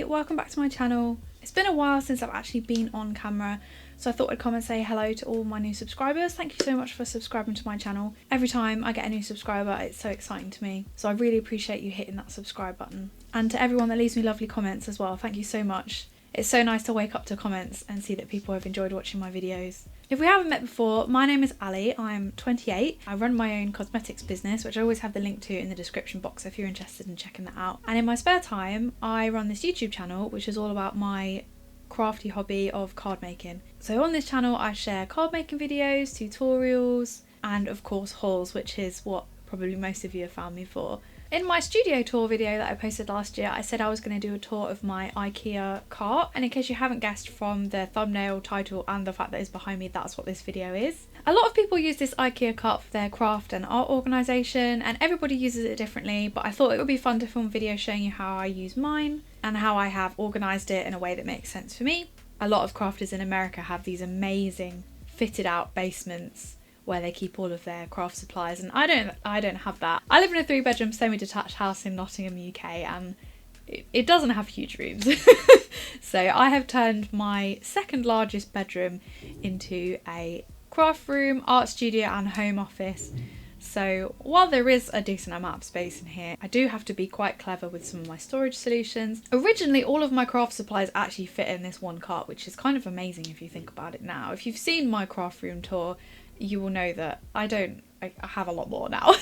welcome back to my channel. It's been a while since I've actually been on camera, so I thought I'd come and say hello to all my new subscribers. Thank you so much for subscribing to my channel. Every time I get a new subscriber, it's so exciting to me. So I really appreciate you hitting that subscribe button. And to everyone that leaves me lovely comments as well, thank you so much. It's so nice to wake up to comments and see that people have enjoyed watching my videos. If we haven't met before, my name is Ali, I'm 28. I run my own cosmetics business, which I always have the link to in the description box if you're interested in checking that out. And in my spare time, I run this YouTube channel, which is all about my crafty hobby of card making. So on this channel, I share card making videos, tutorials, and of course hauls, which is what probably most of you have found me for. In my studio tour video that I posted last year, I said I was going to do a tour of my IKEA cart, and in case you haven't guessed from the thumbnail, title and the fact that it's behind me, that's what this video is. A lot of people use this IKEA cart for their craft and art organisation, and everybody uses it differently, but I thought it would be fun to film a video showing you how I use mine and how I have organised it in a way that makes sense for me. A lot of crafters in America have these amazing fitted out basements where they keep all of their craft supplies, and I don't have that. I live in a 3-bedroom semi-detached house in Nottingham, UK, and it doesn't have huge rooms. So I have turned my second largest bedroom into a craft room, art studio and home office. So while there is a decent amount of space in here, I do have to be quite clever with some of my storage solutions. Originally, all of my craft supplies actually fit in this one cart, which is kind of amazing if you think about it now. If you've seen my craft room tour, you will know that I have a lot more now.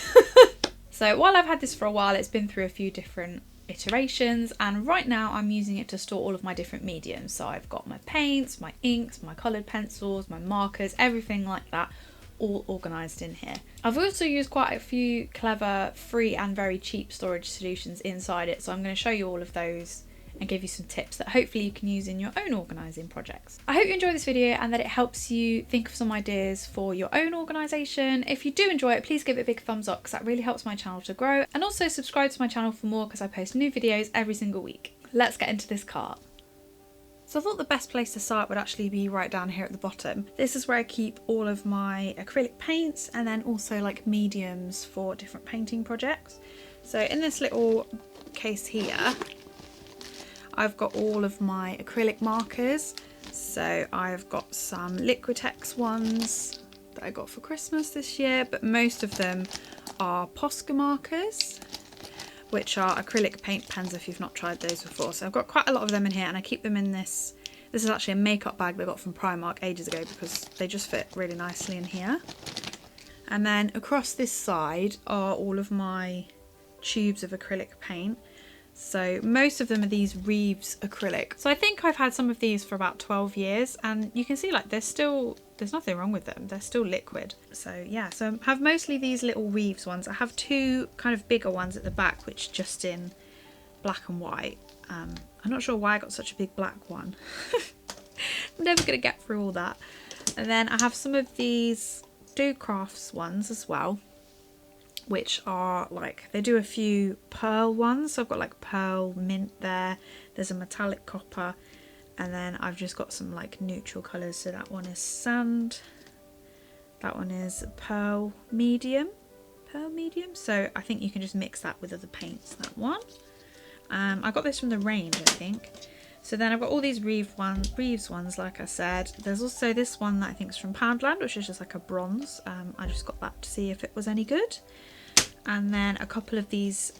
So while I've had this for a while, it's been through a few different iterations, and right now I'm using it to store all of my different mediums. So I've got my paints, my inks, my coloured pencils, my markers, everything like that, all organised in here. I've also used quite a few clever, free and very cheap storage solutions inside it, so I'm going to show you all of those and give you some tips that hopefully you can use in your own organising projects. I hope you enjoy this video and that it helps you think of some ideas for your own organisation. If you do enjoy it, please give it a big thumbs up because that really helps my channel to grow, and also subscribe to my channel for more because I post new videos every single week. Let's get into this cart. So I thought the best place to start would actually be right down here at the bottom. This is where I keep all of my acrylic paints and then also like mediums for different painting projects. So in this little case here, I've got all of my acrylic markers. So I've got some Liquitex ones that I got for Christmas this year, but most of them are Posca markers, which are acrylic paint pens if you've not tried those before. So I've got quite a lot of them in here, and I keep them in this. This is actually a makeup bag that I got from Primark ages ago because they just fit really nicely in here. And then across this side are all of my tubes of acrylic paint. So most of them are these Reeves acrylic. So I think I've had some of these for about 12 years, and you can see like there's nothing wrong with them. They're still liquid. So yeah, so I have mostly these little Reeves ones. I have two kind of bigger ones at the back, which just in black and white. I'm not sure why I got such a big black one. I'm never gonna get through all that. And then I have some of these Do Crafts ones as well, which are like, they do a few pearl ones. So I've got like pearl mint there, there's a metallic copper, and then I've just got some like neutral colours. So that one is sand, that one is pearl medium, so I think you can just mix that with other paints, that one. I got this from the range, I think. So then I've got all these Reeves ones, like I said. There's also this one that I think is from Poundland, which is just like a bronze. I just got that to see if it was any good. And then a couple of these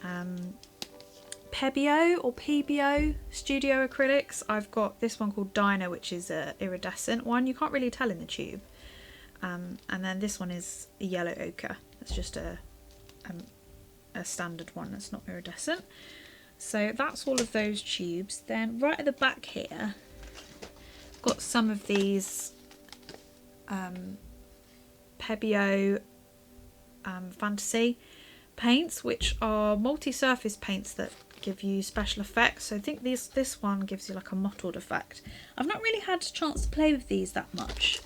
Pebio or PBO studio acrylics. I've got this one called Diner, which is a iridescent one. You can't really tell in the tube. And then this one is a yellow ochre. It's just a standard one that's not iridescent. So that's all of those tubes. Then right at the back here, I've got some of these Pebio Fantasy paints, which are multi-surface paints that give you special effects. So I think this one gives you like a mottled effect. I've not really had a chance to play with these that much,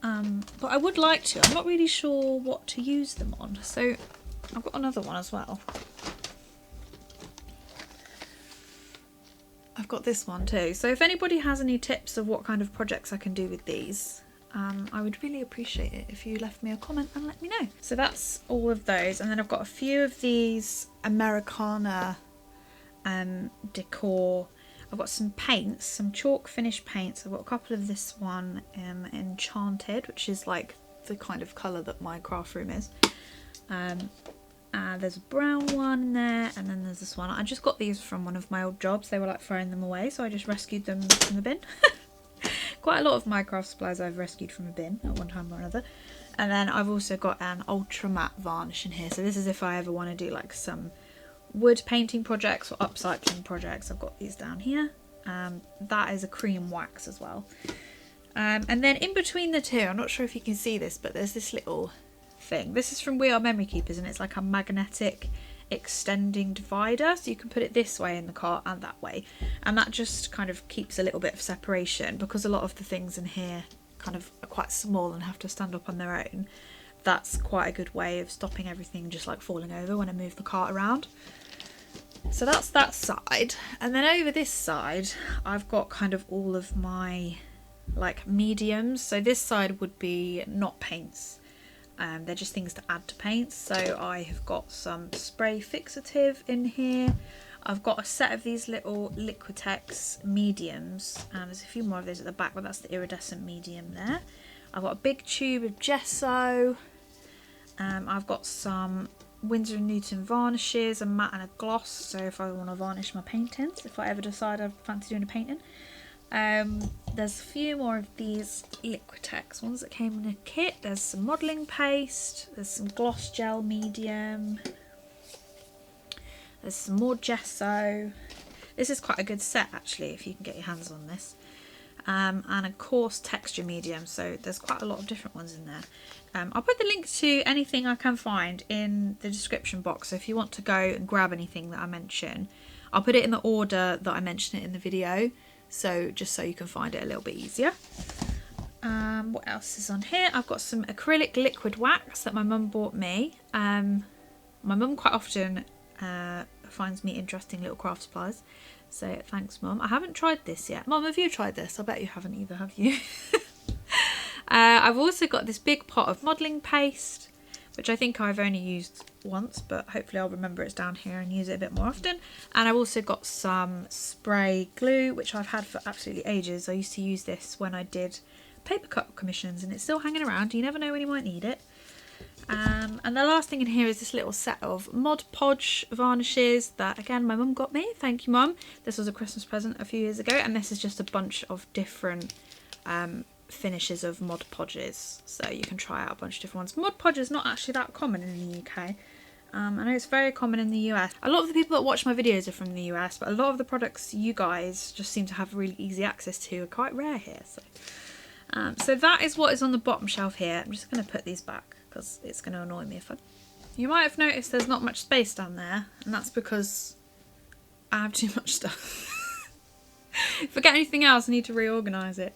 but I would like to. I'm not really sure what to use them on. So I've got another one as well. I've got this one too. So if anybody has any tips of what kind of projects I can do with these, I would really appreciate it if you left me a comment and let me know. So that's all of those, and then I've got a few of these Americana decor. I've got some paints, some chalk finish paints. I've got a couple of this one, Enchanted, which is like the kind of colour that my craft room is. There's a brown one in there, and then there's this one. I just got these from one of my old jobs. They were like throwing them away, so I just rescued them from the bin. Quite a lot of my craft supplies I've rescued from a bin at one time or another. And then I've also got an ultra matte varnish in here. So this is if I ever want to do like some wood painting projects or upcycling projects. I've got these down here. That is a cream wax as well. And then in between the two, I'm not sure if you can see this, but there's this little thing. This is from We Are Memory Keepers, and it's like a magnetic extending divider, so you can put it this way in the cart and that way, and that just kind of keeps a little bit of separation, because a lot of the things in here kind of are quite small and have to stand up on their own. That's quite a good way of stopping everything just like falling over when I move the cart around. So that's that side, and then over this side I've got kind of all of my like mediums. So this side would be not paints. They're just things to add to paints. So I have got some spray fixative in here. I've got a set of these little Liquitex mediums. There's a few more of those at the back, but that's the iridescent medium there. I've got a big tube of gesso. I've got some Winsor & Newton varnishes, a matte and a gloss. So if I want to varnish my paintings, if I ever decide I fancy doing a painting. There's a few more of these Liquitex ones that came in a kit. There's some modelling paste, there's some gloss gel medium, there's some more gesso. This is quite a good set actually if you can get your hands on this. And a coarse texture medium, so there's quite a lot of different ones in there. I'll put the link to anything I can find in the description box, so if you want to go and grab anything that I mention, I'll put it in the order that I mention it in the video. So just so you can find it a little bit easier. What else is on here? I've got some acrylic liquid wax that my mum bought me. My mum quite often finds me interesting little craft supplies. So thanks, Mum. I haven't tried this yet. Mum, have you tried this? I bet you haven't either, have you? I've also got this big pot of modelling paste, which I think I've only used once, but hopefully I'll remember it's down here and use it a bit more often. And I've also got some spray glue, which I've had for absolutely ages. I used to use this when I did paper cut commissions, and it's still hanging around. You never know when you might need it. And the last thing in here is this little set of Mod Podge varnishes that, again, my mum got me. Thank you, Mum. This was a Christmas present a few years ago, and this is just a bunch of different finishes of Mod Podges, so you can try out a bunch of different ones. Mod Podge is not actually that common in the UK. I know it's very common in the US. A lot of the people that watch my videos are from the US, but a lot of the products you guys just seem to have really easy access to are quite rare here. So that is what is on the bottom shelf here. I'm just going to put these back because it's going to annoy me if I... You might have noticed there's not much space down there, and that's because I have too much stuff. If I get anything else, I need to reorganise it.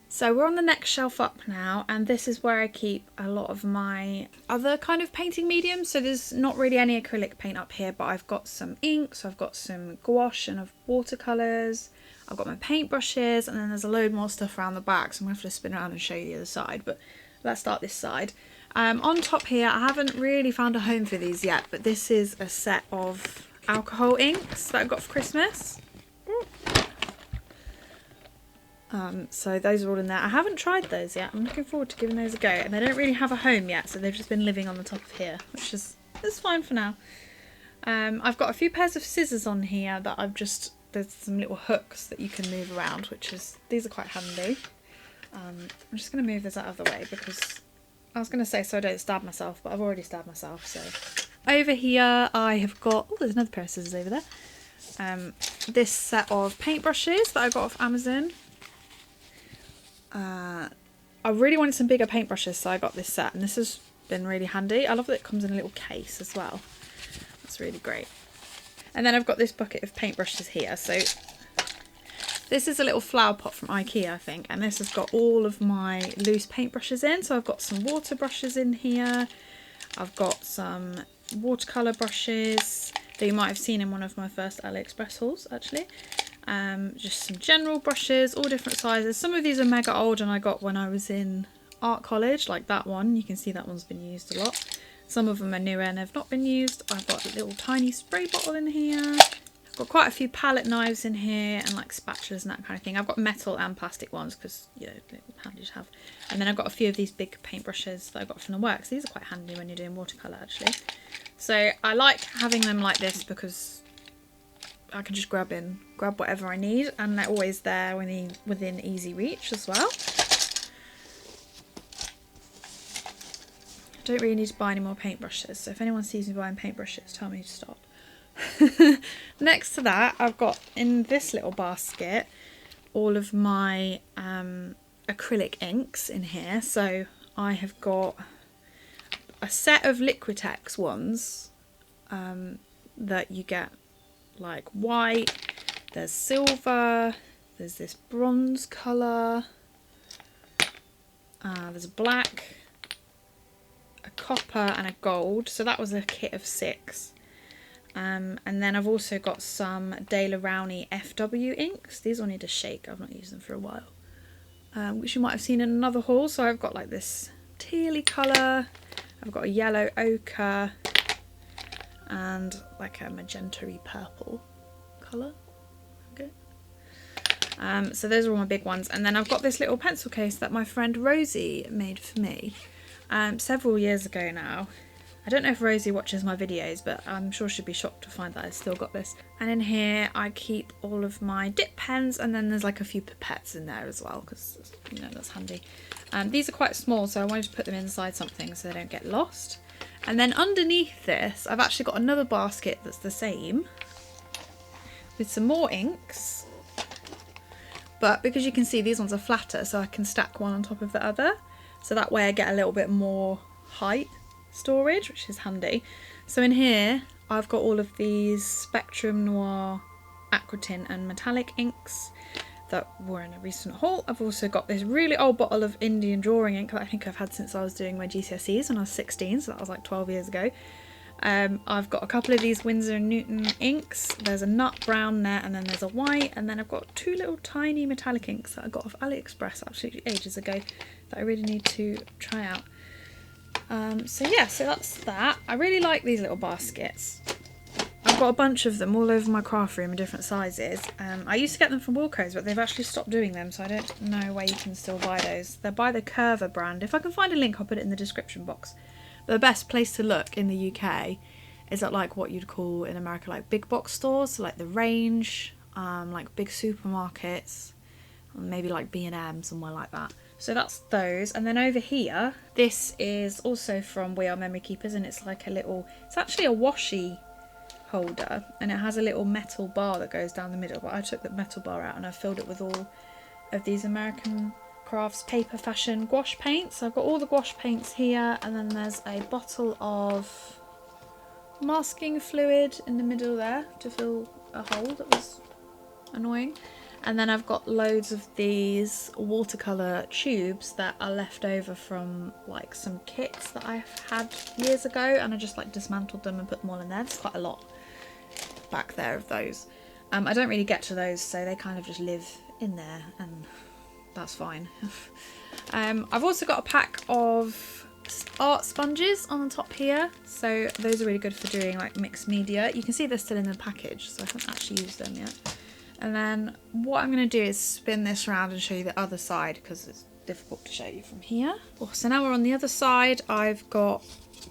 So we're on the next shelf up now, and this is where I keep a lot of my other kind of painting mediums. So there's not really any acrylic paint up here, but I've got some inks, I've got some gouache and watercolours, I've got my paintbrushes, and then there's a load more stuff around the back, so I'm going to have to spin around and show you the other side, but let's start this side. On top here, I haven't really found a home for these yet, but this is a set of alcohol inks that I got for Christmas. So those are all in there. I haven't tried those yet. I'm looking forward to giving those a go. And they don't really have a home yet, so they've just been living on the top of here, which is fine for now. I've got a few pairs of scissors on here that there's some little hooks that you can move around, these are quite handy. I'm just going to move this out of the way because I was going to say so I don't stab myself, but I've already stabbed myself. So over here I have got, oh, there's another pair of scissors over there. This set of paintbrushes that I got off Amazon. I really wanted some bigger paintbrushes, so I got this set, and this has been really handy. I love that it comes in a little case as well. That's really great. And then I've got this bucket of paintbrushes here. So this is a little flower pot from IKEA, I think, and this has got all of my loose paintbrushes in. So I've got some water brushes in here. I've got some watercolour brushes that you might have seen in one of my first AliExpress hauls, actually. Just some general brushes, all different sizes. Some of these are mega old and I got when I was in art college, like that one. You can see that one's been used a lot. Some of them are newer and have not been used. I've got a little tiny spray bottle in here. I've Got quite a few palette knives in here and like spatulas and that kind of thing. I've got metal and plastic ones because, you know, they're handy to have. And then I've got a few of these big paintbrushes that I got from the works. These are quite handy when you're doing watercolour actually. So I like having them like this because I can just grab whatever I need, and they're always there within easy reach as well. I don't really need to buy any more paintbrushes, so if anyone sees me buying paintbrushes, tell me to stop. Next to that, I've got in this little basket all of my acrylic inks in here. So I have got a set of Liquitex ones that you get like white, there's silver, there's this bronze colour, there's a black, a copper and a gold. So that was a kit of 6. And then I've also got some Daler Rowney FW inks. These all need a shake, I've not used them for a while, which you might have seen in another haul. So I've got like this tealy colour, I've got a yellow ochre and like a magenta-y purple colour. Okay. So those are all my big ones. And then I've got this little pencil case that my friend Rosie made for me several years ago now. I don't know if Rosie watches my videos, but I'm sure she'd be shocked to find that I still got this. And in here I keep all of my dip pens, and then there's like a few pipettes in there as well because, you know, that's handy. These are quite small, so I wanted to put them inside something so they don't get lost. And then underneath this I've actually got another basket that's the same with some more inks, but because you can see these ones are flatter, so I can stack one on top of the other, so that way I get a little bit more height storage, which is handy. So in here I've got all of these Spectrum Noir, Aquatint and metallic inks that were in a recent haul. I've also got this really old bottle of Indian drawing ink that I think I've had since I was doing my GCSEs when I was 16, so that was like 12 years ago. I've got a couple of these Winsor & Newton inks. There's a nut brown there, and then there's a white, and then I've got 2 little tiny metallic inks that I got off AliExpress actually ages ago that I really need to try out. So yeah, so that's that. I really like these little baskets. I've got a bunch of them all over my craft room in different sizes. I used to get them from Wilko's, but they've actually stopped doing them, so I don't know where you can still buy those. They're by the Curver brand. If I can find a link, I'll put it in the description box. But the best place to look in the UK is at like what you'd call in America like big box stores, so like the Range, like big supermarkets, maybe like B&M, somewhere like that. So that's those. And then over here, this is also from We Are Memory Keepers, and it's like a little, it's actually a washi holder, and it has a little metal bar that goes down the middle, but I took the metal bar out and I filled it with all of these American Crafts paper fashion gouache paints. So I've got all the gouache paints here, and then there's a bottle of masking fluid in the middle there to fill a hole that was annoying. And then I've got loads of these watercolour tubes that are left over from like some kits that I've had years ago, and I just like dismantled them and put them all in there. There's quite a lot back there of those. I don't really get to those, so they kind of just live in there, and that's fine. I've also got a pack of art sponges on the top here, so those are really good for doing like mixed media. You can see they're still in the package, so I haven't actually used them yet. And then what I'm going to do is spin this around and show you the other side because it's difficult to show you from here. So now we're on the other side. I've got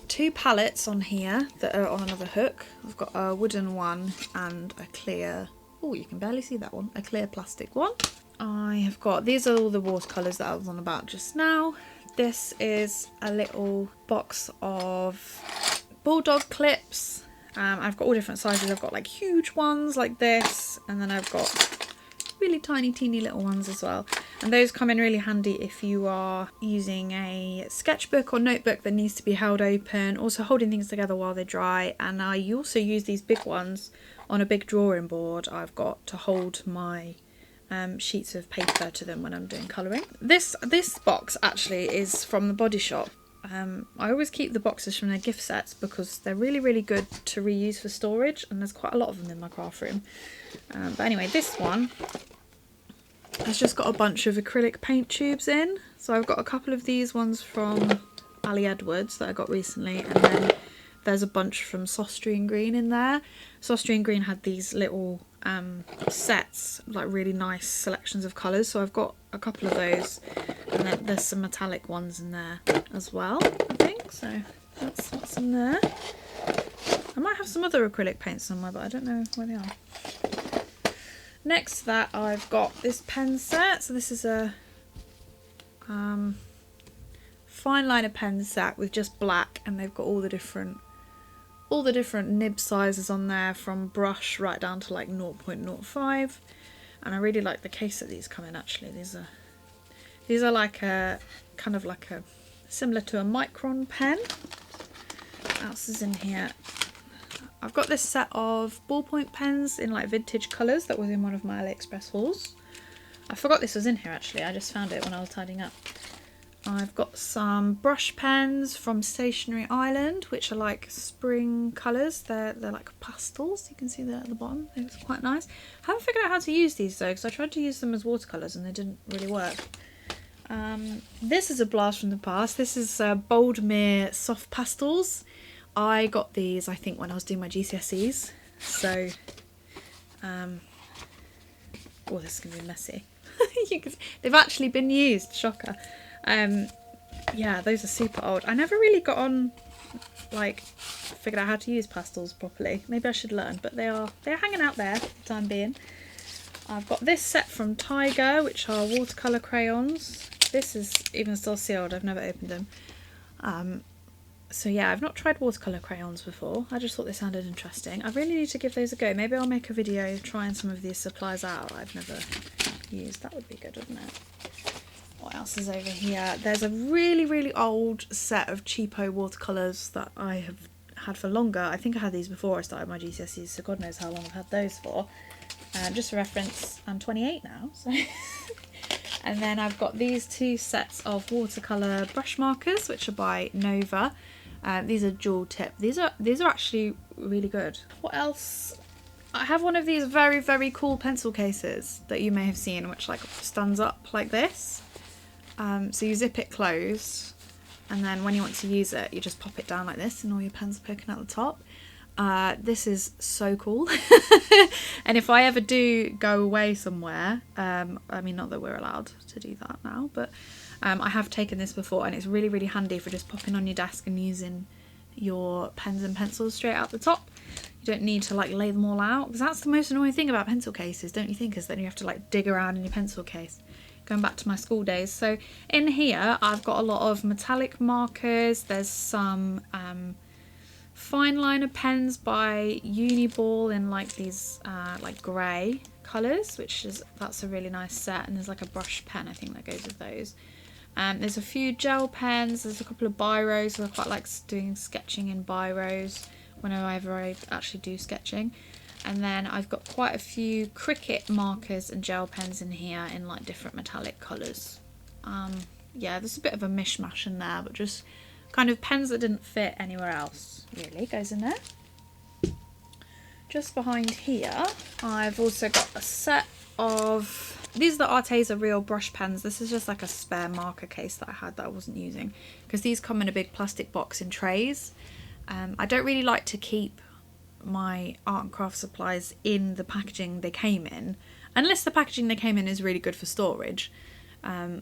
2 palettes on here that are on another hook. I've got a wooden one and a clear, oh, you can barely see that one, a clear plastic one. I have got, these are all the watercolours that I was on about just now. This is a little box of bulldog clips. I've got all different sizes. I've got like huge ones like this, and then I've got really tiny teeny little ones as well, and those come in really handy if you are using a sketchbook or notebook that needs to be held open, also holding things together while they dry. And I also use these big ones on a big drawing board I've got to hold my sheets of paper to them when I'm doing colouring. This box actually is from the Body Shop. I always keep the boxes from their gift sets because they're really, really good to reuse for storage, and there's quite a lot of them in my craft room. But anyway, this one has just got a bunch of acrylic paint tubes in. So I've got a couple of these ones from Ali Edwards that I got recently, and then there's a bunch from Sostrian Green in there. Sostrian Green had these little sets, like really nice selections of colours, so I've got a couple of those, and then there's some metallic ones in there as well, I think, so that's what's in there. I might have some other acrylic paints somewhere, but I don't know where they are. Next to that, I've got this pen set. So this is a fine liner pen set with just black, and they've got all the different nib sizes on there, from brush right down to like 0.05. And I really like the case that these come in. Actually, these are like a kind of like a similar to a micron pen. What else is in here? I've got this set of ballpoint pens in like vintage colours that was in one of my AliExpress hauls. I forgot this was in here actually, I just found it when I was tidying up. I've got some brush pens from Stationery Island, which are like spring colours. They're like pastels, you can see that at the bottom. They look quite nice. I haven't figured out how to use these though, because I tried to use them as watercolours and they didn't really work. This is a blast from the past. This is Boldmere Soft Pastels. I got these, I think, when I was doing my GCSEs. So, oh, this is going to be messy. They've actually been used, shocker. Yeah, those are super old. I never really got on, like, figured out how to use pastels properly. Maybe I should learn, but they're hanging out there for the time being. I've got this set from Tiger, which are watercolour crayons. This is even still sealed, I've never opened them. So yeah, I've not tried watercolour crayons before. I just thought they sounded interesting. I really need to give those a go. Maybe I'll make a video trying some of these supplies out I've never used. That would be good, wouldn't it? What else is over here? There's a really, really old set of cheapo watercolours that I have had for longer. I think I had these before I started my GCSEs, so God knows how long I've had those for. Just for reference, I'm 28 now, so... And then I've got these two sets of watercolour brush markers, which are by Nova. These are dual tip. These are actually really good. What else? I have one of these very, very cool pencil cases that you may have seen, which like stands up like this. So you zip it closed, and then when you want to use it, you just pop it down like this, and all your pens are poking out the top. This is so cool. And if I ever do go away somewhere, I mean, not that we're allowed to do that now, but I have taken this before, and it's really, really handy for just popping on your desk and using your pens and pencils straight out the top. You don't need to like lay them all out, because that's the most annoying thing about pencil cases, don't you think, is then you have to like dig around in your pencil case. Going back to my school days. So in here I've got a lot of metallic markers. There's some fine liner pens by Uniball in like these like grey colours, that's a really nice set, and there's like a brush pen I think that goes with those. There's a few gel pens, there's a couple of biros, so I quite like doing sketching in biros whenever I actually do sketching. And then I've got quite a few Cricut markers and gel pens in here in like different metallic colours. Yeah, there's a bit of a mishmash in there, but just kind of pens that didn't fit anywhere else really goes in there. Just behind here I've also got a set of, these are the Arteza Real brush pens. This is just like a spare marker case that I had that I wasn't using, because these come in a big plastic box in trays. I don't really like to keep my art and craft supplies in the packaging they came in, unless the packaging they came in is really good for storage,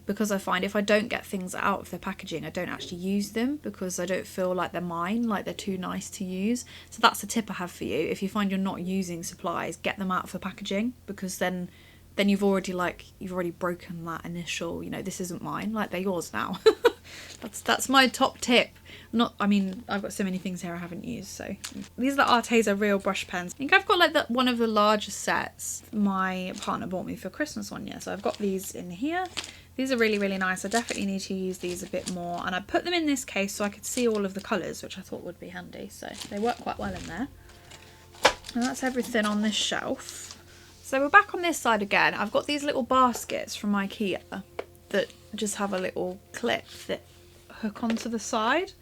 because I find if I don't get things out of their packaging, I don't actually use them, because I don't feel like they're mine, like they're too nice to use. So that's a tip I have for you. If you find you're not using supplies, get them out of the packaging, because then you've already broken that initial, you know, this isn't mine, like they're yours now. That's my top tip. I mean, I've got so many things here I haven't used. So these are the Arteza Real brush pens. I think I've got like one of the largest sets my partner bought me for Christmas one year. So I've got these in here. These are really, really nice. I definitely need to use these a bit more. And I put them in this case so I could see all of the colours, which I thought would be handy. So they work quite well in there. And that's everything on this shelf. So we're back on this side again. I've got these little baskets from IKEA that just have a little clip that hook onto the side,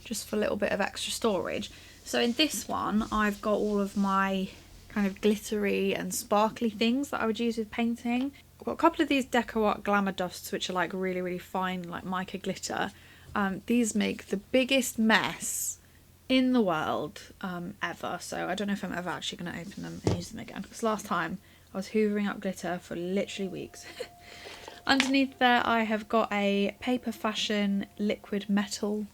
just for a little bit of extra storage. So in this one I've got all of my kind of glittery and sparkly things that I would use with painting. I've got a couple of these Deco Art Glamour Dusts, which are like really, really fine, like mica glitter. These make the biggest mess in the world ever, so I don't know if I'm ever actually going to open them and use them again, because last time I was hoovering up glitter for literally weeks. Underneath there I have got a Paper Fashion liquid metal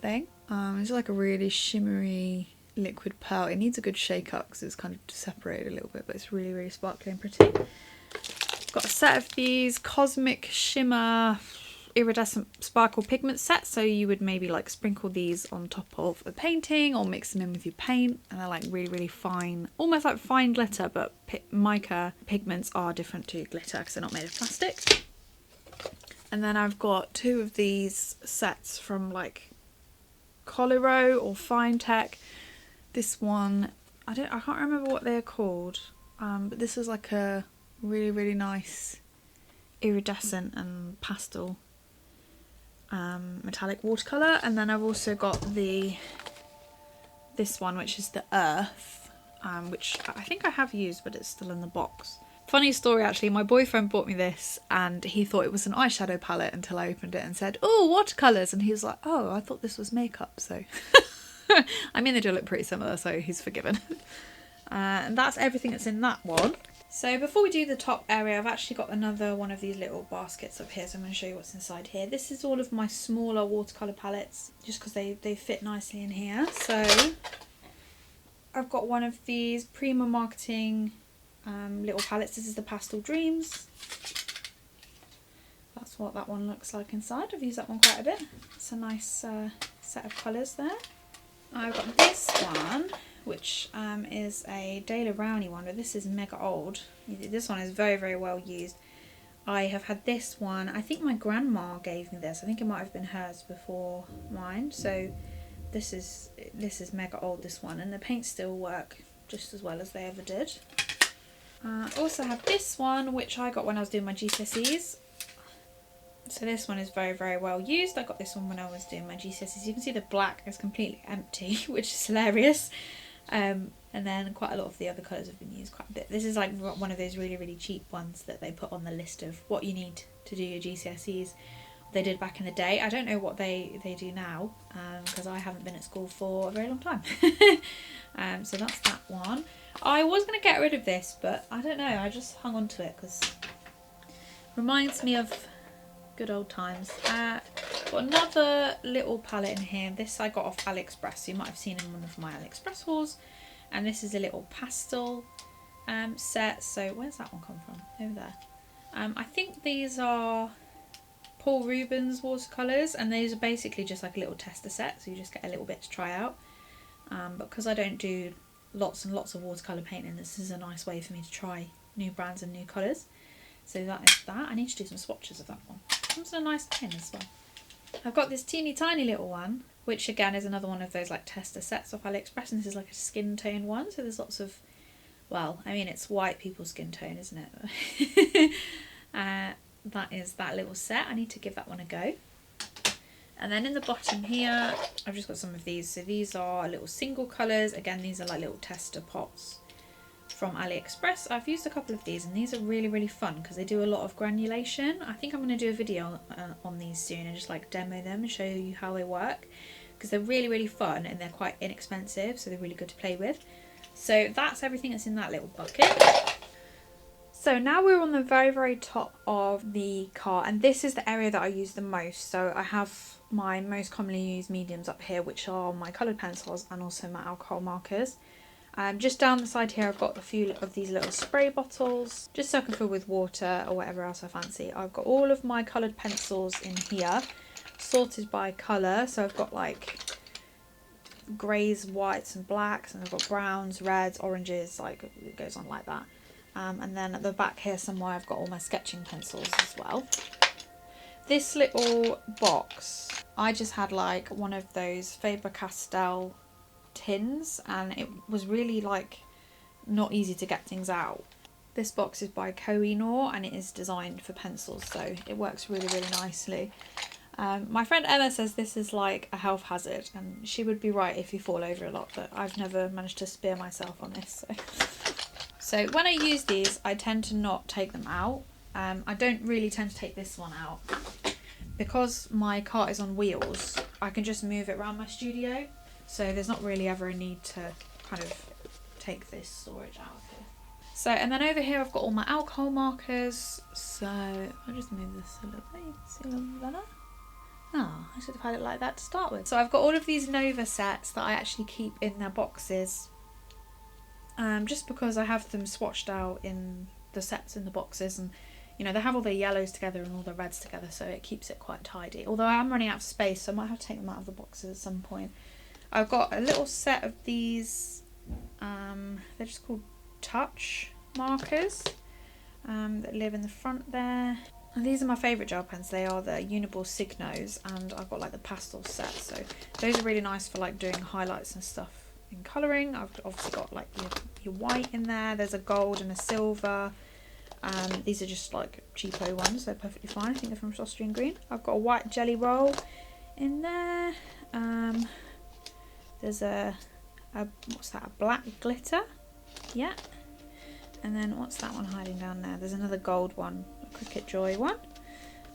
thing. It's like a really shimmery liquid pearl. It needs a good shake up because it's kind of separated a little bit, but it's really, really sparkly and pretty. Got a set of these Cosmic Shimmer Iridescent Sparkle Pigment sets, so you would maybe like sprinkle these on top of a painting or mix them in with your paint, and they're like really, really fine, almost like fine glitter, but mica pigments are different to glitter because they're not made of plastic. And then I've got 2 of these sets from like Coliro or Fine Tech. This one, I can't remember what they're called, but this is like a really, really nice iridescent and pastel metallic watercolour. And then I've also got this one, which is the Earth, which I think I have used, but it's still in the box. Funny story actually, my boyfriend bought me this and he thought it was an eyeshadow palette until I opened it and said, "Oh, watercolours," and he was like, "Oh, I thought this was makeup," so I mean, they do look pretty similar, so he's forgiven. And that's everything that's in that one. So before we do the top area, I've actually got another one of these little baskets up here, so I'm going to show you what's inside here. This is all of my smaller watercolour palettes, just because they fit nicely in here. So I've got one of these Prima Marketing little palettes. This is the Pastel Dreams. That's what that one looks like inside. I've used that one quite a bit. It's a nice set of colours there. I've got this one, which is a Daler Rowney one, but this is mega old. This one is very, very well used. I have had this one, I think my grandma gave me this. I think it might have been hers before mine. So this is mega old, this one, and the paints still work just as well as they ever did. I also have this one, which I got when I was doing my GCSEs. So this one is very, very well used. I got this one when I was doing my GCSEs. You can see the black is completely empty, which is hilarious. And then quite a lot of the other colours have been used quite a bit. This is like one of those really, really cheap ones that they put on the list of what you need to do your GCSEs. They did back in the day. I don't know what they do now, because I haven't been at school for a very long time. So that's that one. I was going to get rid of this, but I don't know. I just hung on to it because it reminds me of good old times. Got another little palette in here. This I got off AliExpress. You might have seen in one of my AliExpress hauls. And this is a little pastel set. So where's that one come from? Over there. I think these are Paul Rubens watercolours, and these are basically just like a little tester set. So you just get a little bit to try out. But because I don't do lots and lots of watercolour painting, this is a nice way for me to try new brands and new colours. So that is that. I need to do some swatches of that one. Comes in a nice tin as well. I've got this teeny tiny little one, which again is another one of those like tester sets off AliExpress, and this is like a skin tone one. So there's lots of, well, I mean, it's white people's skin tone, isn't it? That is that little set. I need to give that one a go. And then in the bottom here, I've just got some of these. So these are little single colours. Again, these are like little tester pots from AliExpress. I've used a couple of these, and these are really, really fun because they do a lot of granulation. I think I'm going to do a video on these soon and just like demo them and show you how they work, because they're really, really fun and they're quite inexpensive, so they're really good to play with. So that's everything that's in that little bucket. So now we're on the very, very top of the cart, and this is the area that I use the most. So I have my most commonly used mediums up here, which are my coloured pencils and also my alcohol markers. Just down the side here, I've got a few of these little spray bottles, just so I can fill with water or whatever else I fancy. I've got all of my coloured pencils in here, sorted by colour. So I've got like greys, whites and blacks, and I've got browns, reds, oranges, like it goes on like that. And then at the back here somewhere I've got all my sketching pencils as well. This little box, I just had like one of those Faber-Castell tins, and it was really like not easy to get things out. This box is by Kohinoor and it is designed for pencils, so it works really, really nicely. My friend Emma says this is like a health hazard, and she would be right if you fall over a lot, but I've never managed to spear myself on this. So when I use these, I tend to not take them out. I don't really tend to take this one out because my cart is on wheels, I can just move it around my studio. So there's not really ever a need to kind of take this storage out of here. So, and then over here I've got all my alcohol markers. So I'll just move this a little bit, you can see a little bit better. Oh, I should have had it like that to start with. So I've got all of these Nova sets that I actually keep in their boxes. Just because I have them swatched out in the sets in the boxes, and you know, they have all the yellows together and all the reds together, so it keeps it quite tidy. Although I am running out of space, so I might have to take them out of the boxes at some point. I've got a little set of these, they're just called touch markers, that live in the front there. And these are my favourite gel pens. They are the Uniball Signos, and I've got like the pastel set, so those are really nice for like doing highlights and stuff in colouring. I've obviously got like your white in there, there's a gold and a silver. These are just like cheapo ones, they're perfectly fine. I think they're from Austrian Green. I've got a white jelly roll in there. There's a what's that, a black glitter, yeah. And then what's that one hiding down there? There's another gold one, a Cricket Joy one.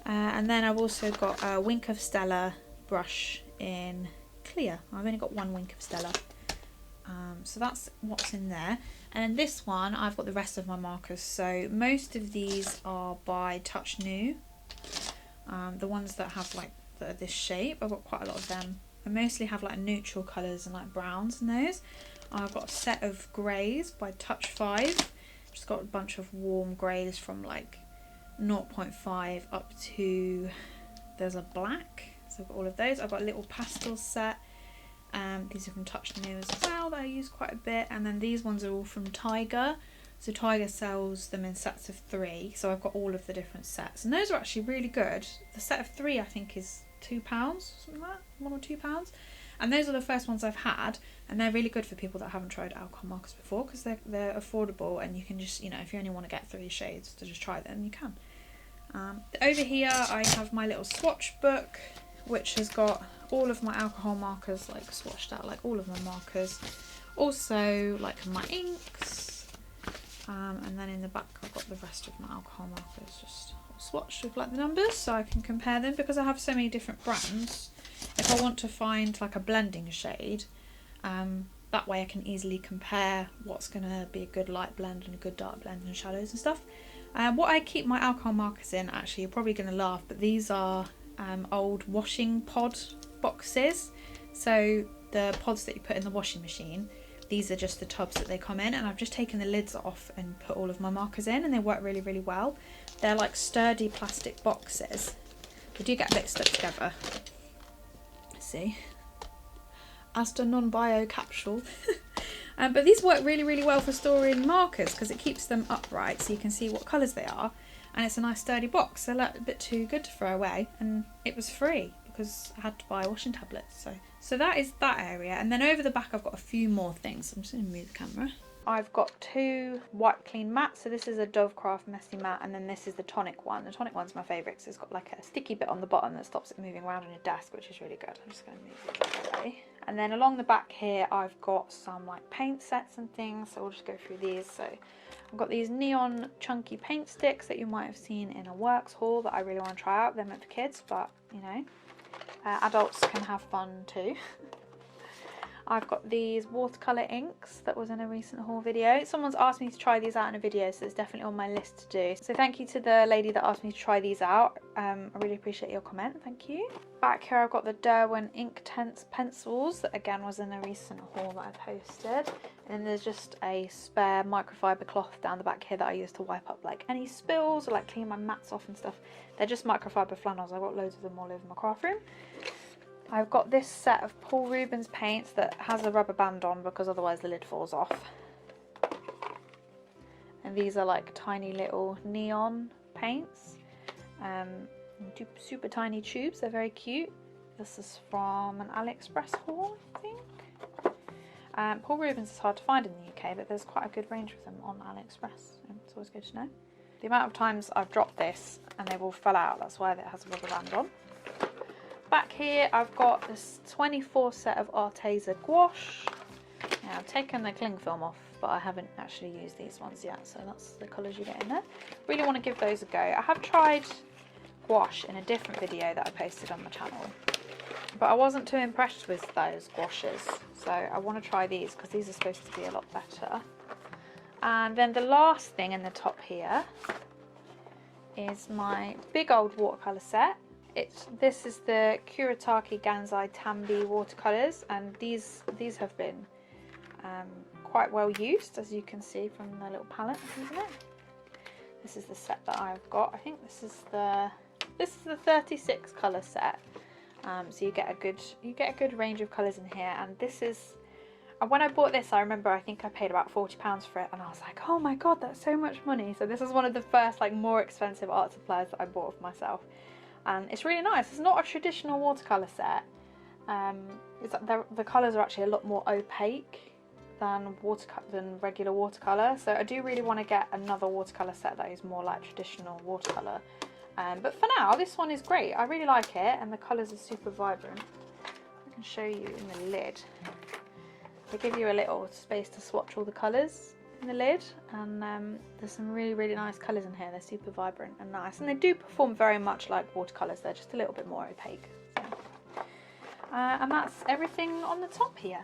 And then I've also got a Wink of Stella brush in clear. I've only got one Wink of Stella. So that's what's in there. And in this one I've got the rest of my markers. So most of these are by Touch New. The ones that have like that are this shape, I've got quite a lot of them. I mostly have like neutral colours and like browns in those. I've got a set of greys by Touch 5. Just got a bunch of warm greys from like 0.5 up to, there's a black, so I've got all of those. I've got a little pastel set. These are from Touch New as well that I use quite a bit. And then these ones are all from Tiger. So Tiger sells them in sets of 3. So I've got all of the different sets. And those are actually really good. The set of 3 I think is £2, something like that, £1 or £2. And those are the first ones I've had. And they're really good for people that haven't tried alcohol markers before, because they're affordable, and you can just, you know, if you only want to get 3 shades to just try them, you can. Over here I have my little swatch book, which has got all of my alcohol markers like swatched out, like all of my markers. Also like my inks. And then in the back I've got the rest of my alcohol markers just swatched with like the numbers, so I can compare them, because I have so many different brands. If I want to find like a blending shade, that way I can easily compare what's going to be a good light blend and a good dark blend and shadows and stuff. What I keep my alcohol markers in, actually you're probably going to laugh, but these are old washing pod boxes. So the pods that you put in the washing machine, these are just the tubs that they come in, and I've just taken the lids off and put all of my markers in, and they work really, really well. They're like sturdy plastic boxes. They do get a bit stuck together. Let's see. Asta non-bio capsule. But these work really, really well for storing markers, because it keeps them upright so you can see what colours they are, and it's a nice sturdy box. They're like a bit too good to throw away, and it was free because I had to buy washing tablets. So that is that area. And then over the back I've got a few more things. I'm just going to move the camera. I've got 2 wipe clean mats. So this is a Dovecraft messy mat, and then this is the tonic one. The tonic one's my favourite because it's got like a sticky bit on the bottom that stops it moving around on your desk, which is really good. I'm just going to move it away. And then along the back here I've got some like paint sets and things, so we'll just go through these. So I've got these neon chunky paint sticks that you might have seen in a works haul that I really want to try out. They're meant for kids, but you know, adults can have fun too. I've got these watercolour inks that was in a recent haul video. Someone's asked me to try these out in a video, so it's definitely on my list to do. So thank you to the lady that asked me to try these out. I really appreciate your comment, thank you. Back here I've got the Derwent Inktense pencils that again was in a recent haul that I posted. And there's just a spare microfiber cloth down the back here that I use to wipe up like any spills or like clean my mats off and stuff. They're just microfiber flannels. I've got loads of them all over my craft room. I've got this set of Paul Rubens paints that has a rubber band on because otherwise the lid falls off. And these are like tiny little neon paints. Super tiny tubes, they're very cute. This is from an AliExpress haul, I think. Paul Rubens is hard to find in the UK, but there's quite a good range of them on AliExpress. It's always good to know. The amount of times I've dropped this and they've all fell out, that's why it has a rubber band on. Back here I've got this 24 set of Arteza gouache. Now I've taken the cling film off, but I haven't actually used these ones yet, so that's the colours you get in there. Really want to give those a go. I have tried gouache in a different video that I posted on the channel, but I wasn't too impressed with those gouaches, so I want to try these because these are supposed to be a lot better. And then the last thing in the top here is my big old watercolour set. This is the Kuretake Gansai Tambi watercolours, and these have been quite well used, as you can see from the little palette, isn't it? This is the set that I've got. I think this is the 36 colour set. So you get a good range of colours in here, and this is. And when I bought this, I remember I think I paid about £40 for it, and I was like, oh my god, that's so much money. So this is one of the first like more expensive art supplies that I bought for myself, and it's really nice. It's not a traditional watercolour set. The colours are actually a lot more opaque than regular watercolour, so I do really want to get another watercolour set that is more like traditional watercolour. But for now, this one is great. I really like it, and the colours are super vibrant. I can show you in the lid. They give you a little space to swatch all the colours in the lid, and there's some really nice colours in here. They're super vibrant and nice, and they do perform very much like watercolours. They're just a little bit more opaque. So. And that's everything on the top here.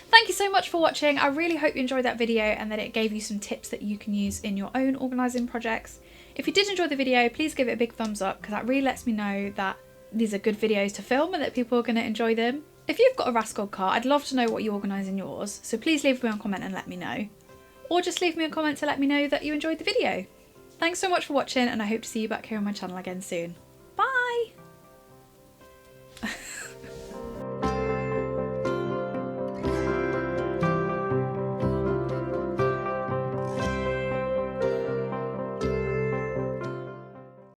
Thank you so much for watching. I really hope you enjoyed that video and that it gave you some tips that you can use in your own organising projects. If you did enjoy the video, please give it a big thumbs up, because that really lets me know that these are good videos to film and that people are going to enjoy them. If you've got a Raskog cart, I'd love to know what you organise in yours, so please leave me a comment and let me know. Or just leave me a comment to let me know that you enjoyed the video. Thanks so much for watching, and I hope to see you back here on my channel again soon.